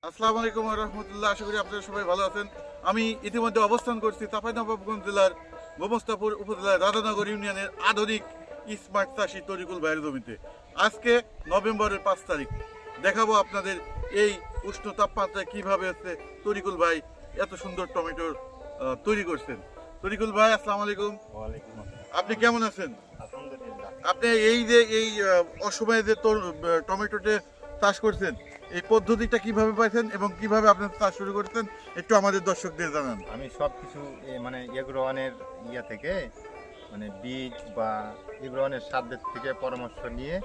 আসসালামু আলাইকুম ওয়া রাহমাতুল্লাহ। আশা করি আপনারা সবাই ভালো আছেন। আমি ইতিমধ্যে অবস্থান করছি চাঁপাইনবাবগঞ্জ জেলার গোমস্তাপুর উপজেলার রাধানগর ইউনিয়নের আধুনিক স্মার্ট চাষী তরিকুল ভাইয়ের জমিতে। আজকে নভেম্বরের 5 তারিখ দেখাবো আপনাদের এই উষ্ণ তাপমাত্রায় কিভাবে হচ্ছে তরিকুল ভাই এত সুন্দর টমেটো তৈরি করছেন। তরিকুল ভাই আসসালামু আলাইকুম। ওয়ালাইকুম আসসালাম। আপনি কেমন আছেন? আলহামদুলিল্লাহ। আপনি এই যে অসময়ে যে টমেটোতে চাষ করছেন, এই পদ্ধতিটা কিভাবে পাইছেন এবং কিভাবে আপনি চাষ শুরু করতেন একটু আমাদের দর্শকদের জানান। আমি সব কিছু মানে এগ্রোওয়ানের থেকে মানে বীজ বা এগ্রোওয়ানের সাধ্যের থেকে পরামর্শ নিয়ে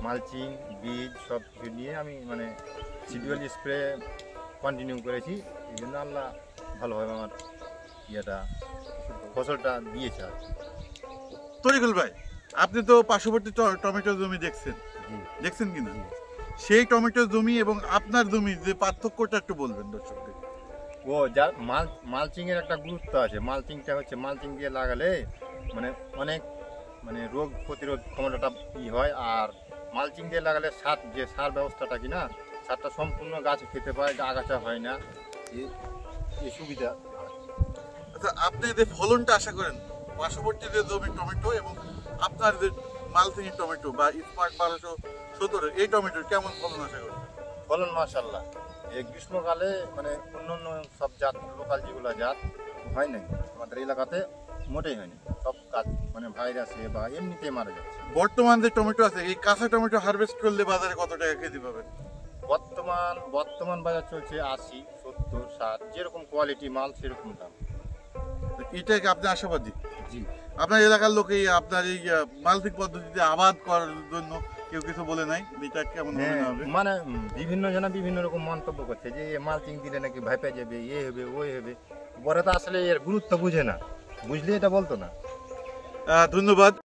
মালচিং বীজ সব কিছু নিয়ে আমি মানে সিডুয়াল স্প্রে কন্টিনিউ করেছি। এই জন্য আল্লাহ ভালোভাবে আমার ফসলটা দিয়েছে আর কি। তরিকুল ভাই, আপনি তো পার্শ্ববর্তী টমেটো জমি দেখছেন কিনা? জি। সেই টমেটো জমি এবং আপনার জমি যে পার্থক্যটা একটু বলবেন দর্শকদের। ও যা মালচিংয়ের একটা গুরুত্ব আছে। মালচিংটা হচ্ছে মালচিং দিয়ে লাগালে মানে অনেক মানে রোগ প্রতিরোধ ক্ষমতাটা হয়। আর মালচিং দিয়ে লাগালে সার ব্যবস্থাটা কিনা সারটা সম্পূর্ণ গাছে খেতে পায়, আগাছা হয় না, এই সুবিধা। আচ্ছা, আপনি যে ফলনটা আশা করেন পার্শ্ববর্তী যে জমি টমেটো এবং আপনার যে মালচিংয়ের টমেটো বা স্মার্ট 1217 এই টমেটোর কেমন ফলন আশা করেন? ফলন মাশাআল্লাহ। এই গ্রীষ্মকালে মানে অন্য সব জাত লোকাল যেগুলো জাত হয় নাই আমাদের এলাকাতে মোটেই হয়নি। সব গাছ মানে ভাইরাসে বা এমনিতেই মারা যাচ্ছে। বর্তমান যে টমেটো আছে, এই কাঁচা টমেটো হারভেস্ট করলে বাজারে কত টাকা কেজি পাবেন? বর্তমান বাজার চলছে 80, 70, 60, যেরকম কোয়ালিটি মাল সেরকম দাম। এটাকে আপনি আশাবাদী? জি। আপনার এলাকার লোক এই আপনার এই মালচিং পদ্ধতিতে আবাদ করার জন্য কেউ কিছু বলে নাই? এটা কেমন হবে? মানে বিভিন্ন জনা বিভিন্ন রকম মন্তব্য করছে যে মালচিং দিলে নাকি ভাইপা যাবে, হবে ওই হবে। পরে তো আসলে এর গুরুত্ব বুঝে না, বুঝলে এটা বলতো না। ধন্যবাদ।